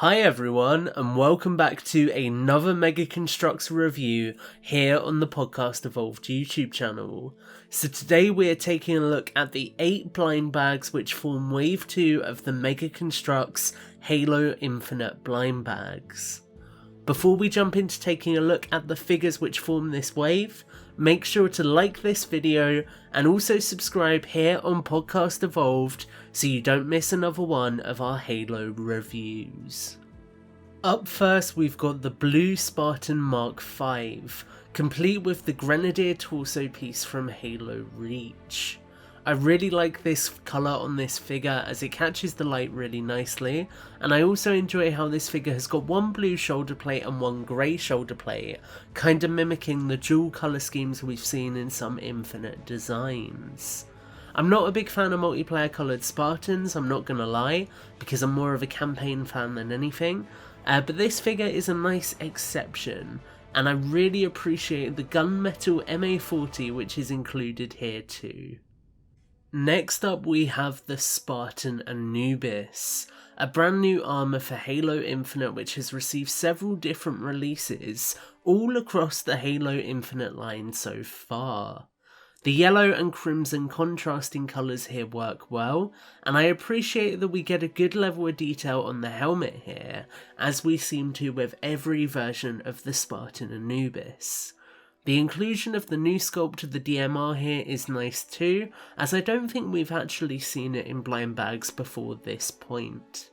Hi everyone, and welcome back to another Mega Construx review here on the Podcast Evolved YouTube channel. So today we are taking a look at the 8 blind bags which form Wave 2 of the Mega Construx Halo Infinite Blindbags. Before we jump into taking a look at the figures which form this wave, make sure to like this video and also subscribe here on Podcast Evolved so you don't miss another one of our Halo reviews. Up first we've got the blue Spartan Mark V, complete with the Grenadier torso piece from Halo Reach. I really like this colour on this figure as it catches the light really nicely, and I also enjoy how this figure has got one blue shoulder plate and one grey shoulder plate, kinda mimicking the dual colour schemes we've seen in some Infinite designs. I'm not a big fan of multiplayer coloured Spartans, I'm not gonna lie, because I'm more of a campaign fan than anything, but this figure is a nice exception, and I really appreciate the gunmetal MA40 which is included here too. Next up we have the Spartan Anubis, a brand new armour for Halo Infinite which has received several different releases all across the Halo Infinite line so far. The yellow and crimson contrasting colours here work well, and I appreciate that we get a good level of detail on the helmet here, as we seem to with every version of the Spartan Anubis. The inclusion of the new sculpt of the DMR here is nice too, as I don't think we've actually seen it in blind bags before this point.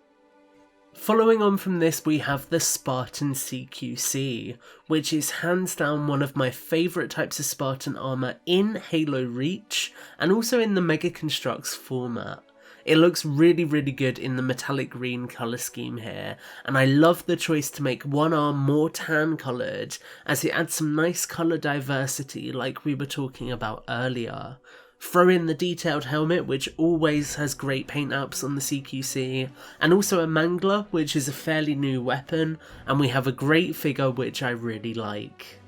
Following on from this we have the Spartan CQC, which is hands down one of my favourite types of Spartan armour in Halo Reach, and also in the Mega Construx format. It looks really good in the metallic green colour scheme here, and I love the choice to make one arm more tan coloured as it adds some nice colour diversity like we were talking about earlier. Throw in the detailed helmet which always has great paint apps on the CQC, and also a mangler which is a fairly new weapon, and we have a great figure which I really like.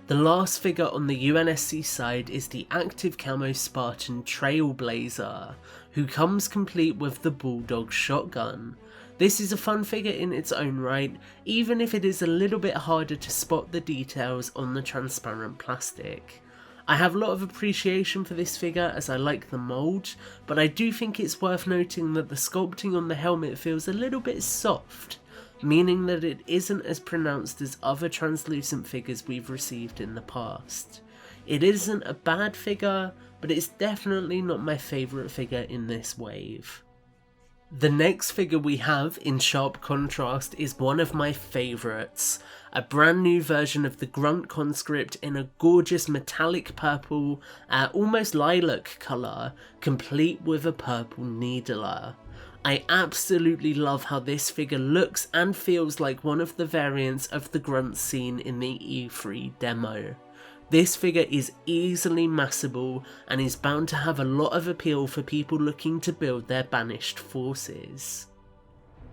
The last figure on the UNSC side is the active camo Spartan Trailblazer, who comes complete with the Bulldog shotgun. This is a fun figure in its own right, even if it is a little bit harder to spot the details on the transparent plastic. I have a lot of appreciation for this figure as I like the mould, but I do think it's worth noting that the sculpting on the helmet feels a little bit soft, meaning that it isn't as pronounced as other translucent figures we've received in the past. It isn't a bad figure, but it's definitely not my favourite figure in this wave. The next figure we have in sharp contrast is one of my favourites, a brand new version of the Grunt Conscript in a gorgeous metallic purple, almost lilac colour, complete with a purple needler. I absolutely love how this figure looks and feels like one of the variants of the Grunt seen in the E3 demo. This figure is easily massable and is bound to have a lot of appeal for people looking to build their Banished forces.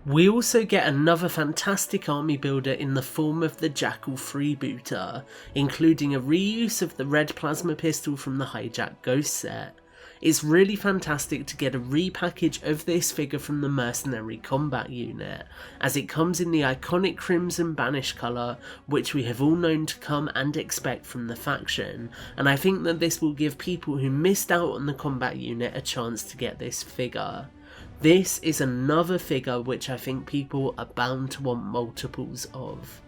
We also get another fantastic army builder in the form of the Jackal Freebooter, including a reuse of the red plasma pistol from the Hijack Ghost set. It's really fantastic to get a repackage of this figure from the Mercenary Combat Unit, as it comes in the iconic Crimson Banished colour, which we have all known to come and expect from the faction, and I think that this will give people who missed out on the Combat Unit a chance to get this figure. This is another figure which I think people are bound to want multiples of.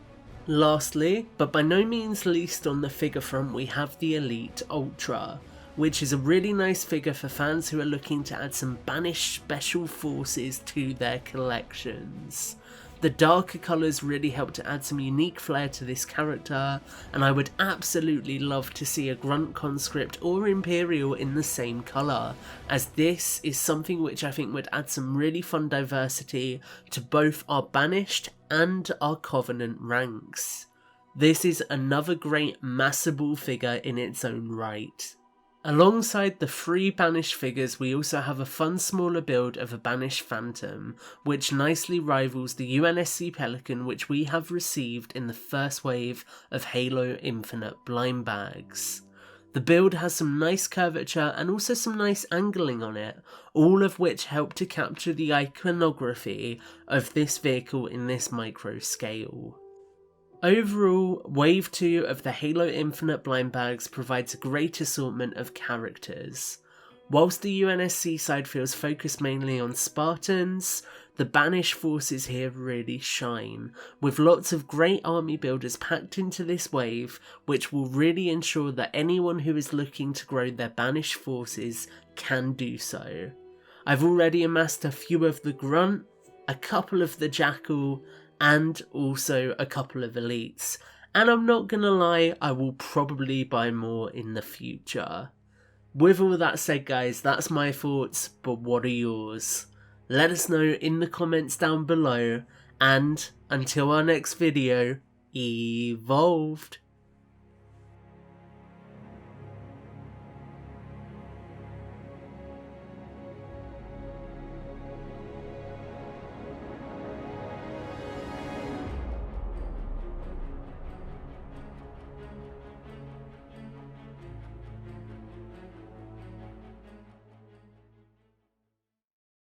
Lastly, but by no means least on the figure front, we have the Elite Ultra, which is a really nice figure for fans who are looking to add some Banished special forces to their collections. The darker colours really help to add some unique flair to this character, and I would absolutely love to see a Grunt Conscript or Imperial in the same colour, as this is something which I think would add some really fun diversity to both our Banished and our Covenant ranks. This is another great massable figure in its own right. Alongside the 3 Banished figures, we also have a fun smaller build of a Banished Phantom, which nicely rivals the UNSC Pelican which we have received in the first wave of Halo Infinite Blindbags. The build has some nice curvature and also some nice angling on it, all of which help to capture the iconography of this vehicle in this micro scale. Overall, Wave 2 of the Halo Infinite Blindbags provides a great assortment of characters. Whilst the UNSC side feels focused mainly on Spartans, the Banished forces here really shine, with lots of great army builders packed into this wave, which will really ensure that anyone who is looking to grow their Banished forces can do so. I've already amassed a few of the Grunt, a couple of the Jackal, and also a couple of elites, and I'm not gonna lie, I will probably buy more in the future. With all that said guys, that's my thoughts, but what are yours? Let us know in the comments down below, and until our next video, evolved!